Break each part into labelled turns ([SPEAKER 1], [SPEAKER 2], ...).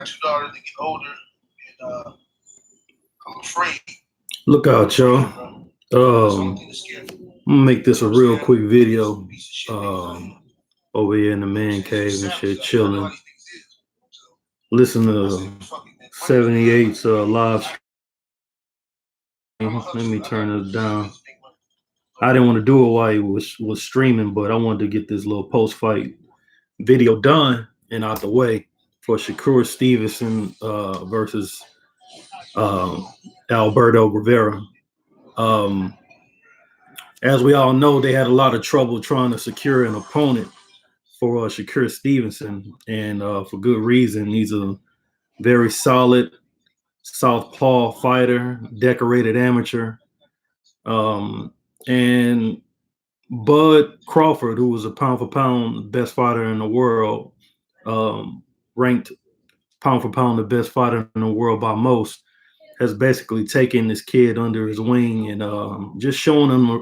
[SPEAKER 1] two daughters that get older, and I'm afraid.
[SPEAKER 2] Look out, y'all. I'm gonna make this a real quick video. Over here in the man cave and shit, chilling. Listen to 78's live stream. Let me turn this down. I didn't want to do it while he was streaming, but I wanted to get this little post fight video done and out the way for Shakur Stevenson versus um, Alberto Guevara. Um, as we all know, they had a lot of trouble trying to secure an opponent for Shakur Stevenson, and for good reason. He's a very solid southpaw fighter, decorated amateur, um, and Bud Crawford, who was a pound for pound best fighter in the world, ranked pound for pound the best fighter in the world by most, has basically taken this kid under his wing and just showing him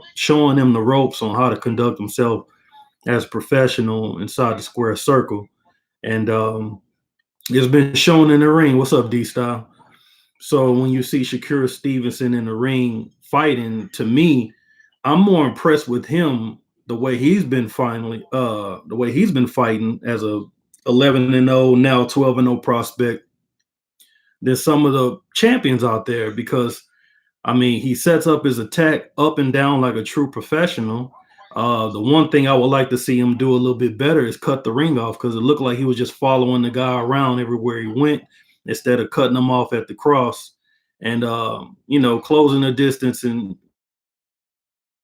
[SPEAKER 2] the ropes on how to conduct himself as a professional inside the square circle. And it's been shown in the ring. What's up, D Style? So when you see Shakur Stevenson in the ring fighting, to me, I'm more impressed with him the way he's been the way he's been fighting as a 11-0 now 12-0 prospect than some of the champions out there, because I mean, he sets up his attack up and down like a true professional. The one thing I would like to see him do a little bit better is cut the ring off, because it looked like he was just following the guy around everywhere he went instead of cutting him off at the cross and, closing the distance and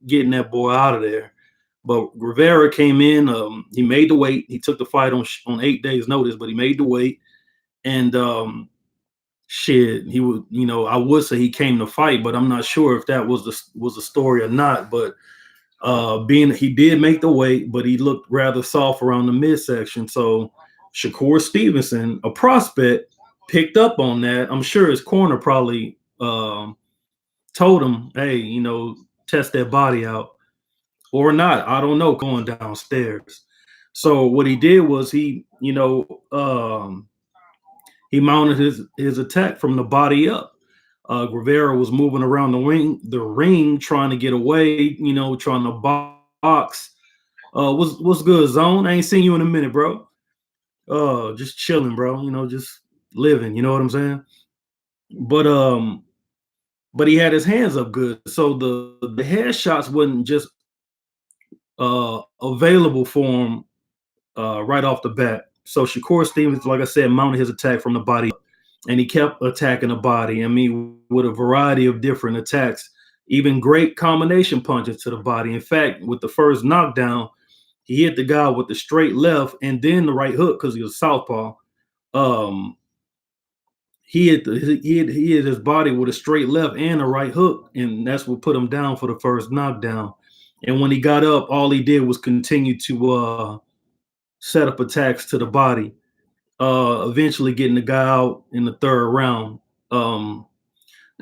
[SPEAKER 2] getting that boy out of there. But Rivera came in. He made the weight. He took the fight on 8 days' notice, but he made the weight. And shit, he would, I would say he came to fight, but I'm not sure if that was the story or not. But being he did make the weight, but he looked rather soft around the midsection. So Shakur Stevenson, a prospect, picked up on that. I'm sure his corner probably told him, hey, test that body out or not. I don't know, going downstairs. So what he did was he mounted his attack from the body up. Guevara was moving around the ring, trying to get away, trying to box. What's good, Zone? I ain't seen you in a minute, bro. Just chilling, bro. Just living. You know what I'm saying? But he had his hands up good, so the headshots wasn't just available for him right off the bat. So Shakur Stevens, like I said, mounted his attack from the body up, and he kept attacking the body. I mean, with a variety of different attacks, even great combination punches to the body. In fact, with the first knockdown, he hit the guy with the straight left and then the right hook because he was southpaw. Um, he hit his body with a straight left and a right hook, and that's what put him down for the first knockdown. And when he got up, all he did was continue to set up attacks to the body, eventually getting the guy out in the third round. The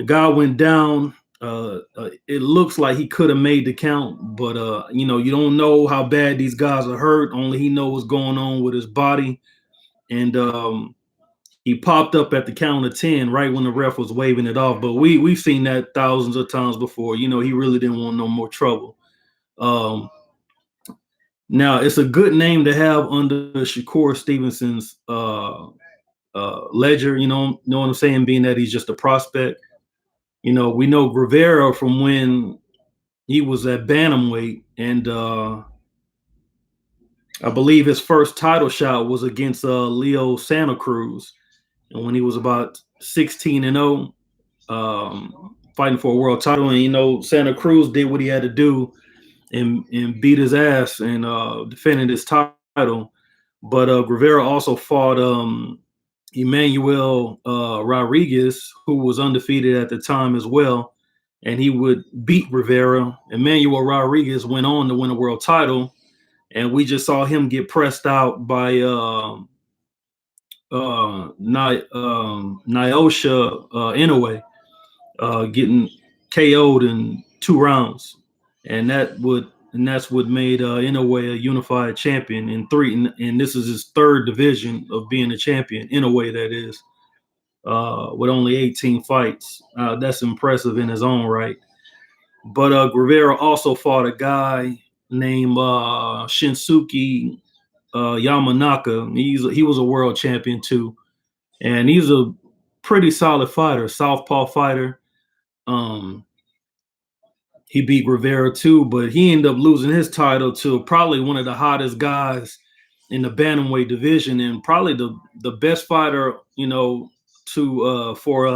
[SPEAKER 2] guy went down. It looks like he could have made the count, but you don't know how bad these guys are hurt. Only he knows what's going on with his body. And he popped up at the count of 10 right when the ref was waving it off. But we've seen that thousands of times before. He really didn't want no more trouble. Now, it's a good name to have under Shakur Stevenson's ledger, know what I'm saying, being that he's just a prospect. We know Guevara from when he was at bantamweight, and I believe his first title shot was against Leo Santa Cruz, and when he was about 16-0, fighting for a world title. And Santa Cruz did what he had to do and beat his ass and defended his title. But Guevara also fought Emmanuel Rodriguez, who was undefeated at the time as well, and he would beat Guevara. Emmanuel Rodriguez went on to win a world title, and we just saw him get pressed out by Nyosha Inoue, getting KO'd in 2 rounds. And that would and that's what made Inoue a unified champion in three. And this is his third division of being a champion. Inoue, that is, with only 18 fights. That's impressive in his own right. But Guevara also fought a guy named Shinsuke Yamanaka. He was a world champion too, and he's a pretty solid fighter, southpaw fighter. Um, he beat Guevara too, but he ended up losing his title to probably one of the hottest guys in the bantamweight division, and probably the best fighter, to for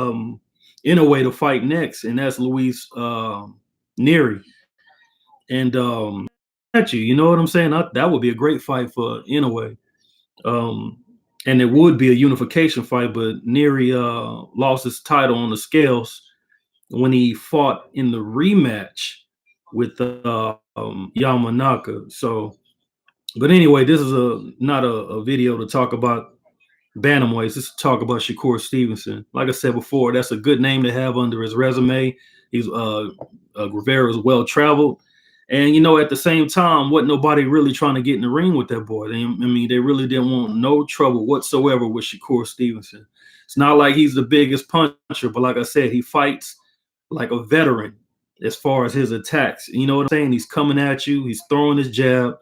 [SPEAKER 2] Inoue to fight next, and that's Luis Neri. And at you know what I'm saying? That would be a great fight for Inoue. Um, and it would be a unification fight, but Neri lost his title on the scales when he fought in the rematch with Yamanaka. So, but anyway, this is not a video to talk about bantamweights. This is to talk about Shakur Stevenson. Like I said before, that's a good name to have under his resume. He's Guevara is well traveled. And at the same time, wasn't nobody really trying to get in the ring with that boy. They really didn't want no trouble whatsoever with Shakur Stevenson. It's not like he's the biggest puncher, but like I said, he fights like a veteran as far as his attacks. You know what I'm saying? He's coming at you. He's throwing his jab.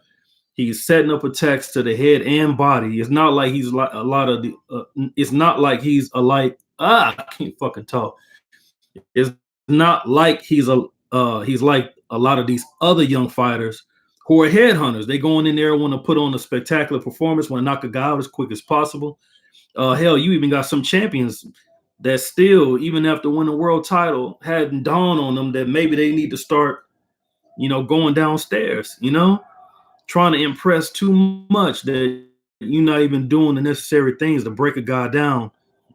[SPEAKER 2] He's setting up attacks to the head and body. It's not like he's like a lot of the. It's not like he's a like I can't fucking talk. It's not like he's like a lot of these other young fighters who are headhunters. They going in there, want to put on a spectacular performance, want to knock a guy out as quick as possible. Hell, you even got some champions that still, even after winning the world title, hadn't dawned on them that maybe they need to start, going downstairs, trying to impress too much that you're not even doing the necessary things to break a guy down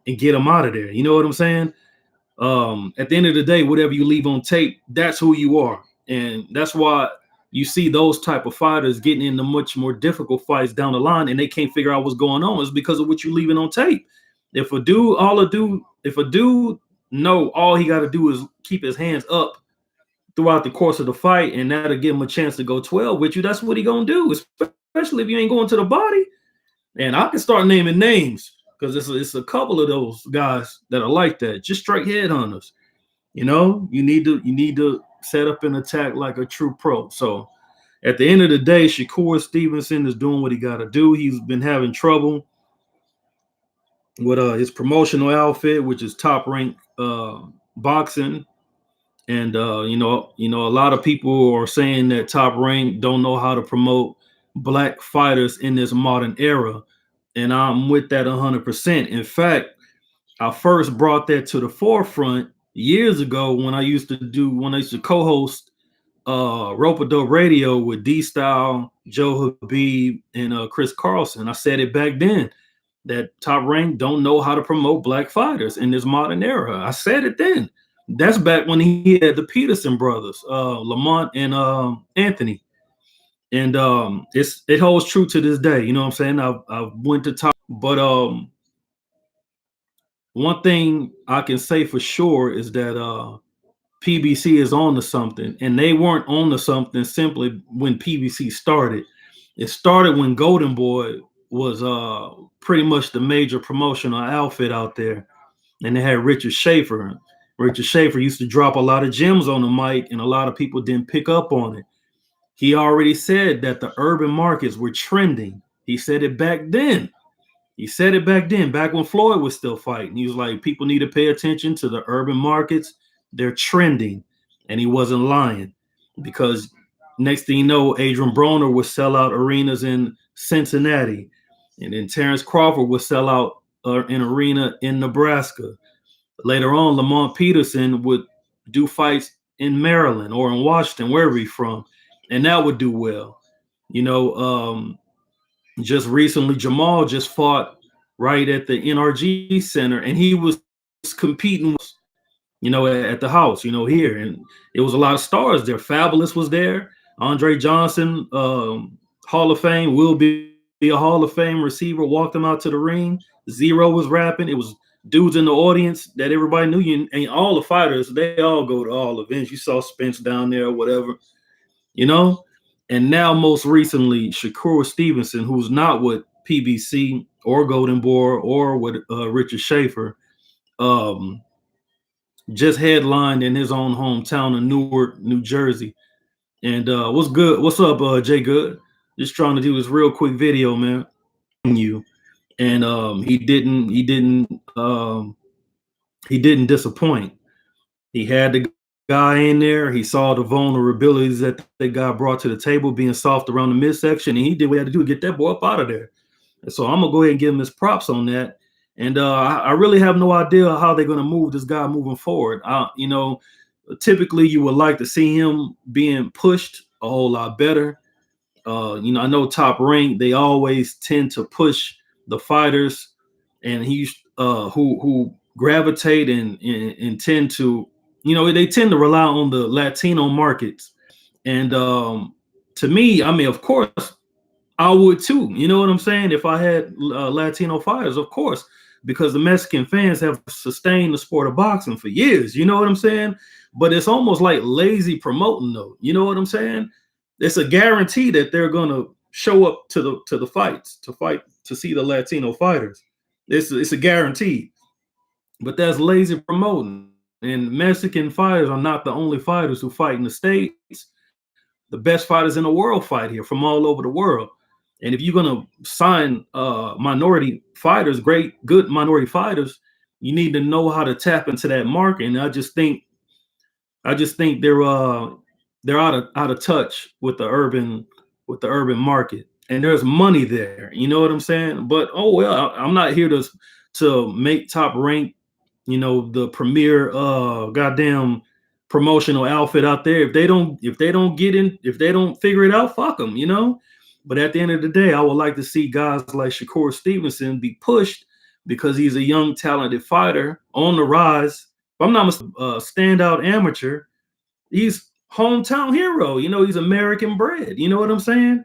[SPEAKER 2] and get him out of there. You know what I'm saying? At the end of the day, whatever you leave on tape, that's who you are. And that's why you see those type of fighters getting into much more difficult fights down the line, and they can't figure out what's going on. It's because of what you're leaving on tape. If a dude know all he got to do is keep his hands up throughout the course of the fight, and that'll give him a chance to go 12 with you, that's what he gonna do, especially if you ain't going to the body. And I can start naming names because it's a couple of those guys that are like that, just straight headhunters. You need to set up an attack like a true pro. So at the end of the day, Shakur Stevenson is doing what he got to do. He's been having trouble with his promotional outfit, which is Top Rank Boxing. And a lot of people are saying that Top Rank don't know how to promote black fighters in this modern era, and I'm with that 100%. In fact, I first brought that to the forefront years ago when I used to co-host Rope-A-Dope Radio with D-Style, Joe Habib, and Chris Carlson. I said it back then that Top Rank don't know how to promote black fighters in this modern era. I said it then. That's back when he had the Peterson brothers, Lamont and Anthony. And it holds true to this day. You know what I'm saying? I went to Top, but one thing I can say for sure is that PBC is on to something, and they weren't on to something simply when PBC started. It started when Golden Boy was pretty much the major promotional outfit out there, and they had Richard Schaefer. Richard Schaefer used to drop a lot of gems on the mic, and a lot of people didn't pick up on it. He already said that the urban markets were trending. He said it back then. Back when Floyd was still fighting. He was like, people need to pay attention to the urban markets. They're trending. And he wasn't lying, because next thing you know, Adrian Broner would sell out arenas in Cincinnati. And then Terrence Crawford would sell out an arena in Nebraska. Later on, Lamont Peterson would do fights in Maryland or in Washington, wherever he's from, and that would do well. Just recently, Jamal just fought right at the NRG Center, and he was competing, at the house, here, and it was a lot of stars there. Fabulous was there. Andre Johnson, Hall of Fame, will be a Hall of Fame receiver, walked him out to the ring. Zero was rapping. It was dudes in the audience that everybody knew. You, and all the fighters, they all go to all events. You saw Spence down there or whatever, And now most recently, Shakur Stevenson, who's not with PBC or Golden Boy or with Richard Schaefer, um, just headlined in his own hometown of Newark, New Jersey. And what's good? What's up, Jay Good? Just trying to do this real quick video, man. You and he didn't disappoint. He had the guy in there. He saw the vulnerabilities that they got brought to the table, being soft around the midsection, and he did what he had to do to get that boy up out of there. And so I'm gonna go ahead and give him his props on that. And I really have no idea how they're gonna move this guy moving forward. Typically you would like to see him being pushed a whole lot better. I know Top Rank, they always tend to push the fighters, and he's who gravitate and tend to, they tend to rely on the Latino markets. And to me, I mean, of course, I would too. You know what I'm saying? If I had Latino fighters, of course, because the Mexican fans have sustained the sport of boxing for years. You know what I'm saying? But it's almost like lazy promoting, though. You know what I'm saying? It's a guarantee that they're gonna show up to the fights to see the Latino fighters. It's a guarantee. But that's lazy promoting. And Mexican fighters are not the only fighters who fight in the States. The best fighters in the world fight here from all over the world. And if you're gonna sign minority fighters, good minority fighters, you need to know how to tap into that market. And I just think they're out of touch with the urban market. And there's money there. You know what I'm saying? But oh well, I'm not here to make Top Rank, the premier goddamn promotional outfit out there. If they don't figure it out, fuck them. But at the end of the day, I would like to see guys like Shakur Stevenson be pushed, because he's a young, talented fighter on the rise. If I'm not a standout amateur, he's hometown hero. He's American bred. You know what I'm saying?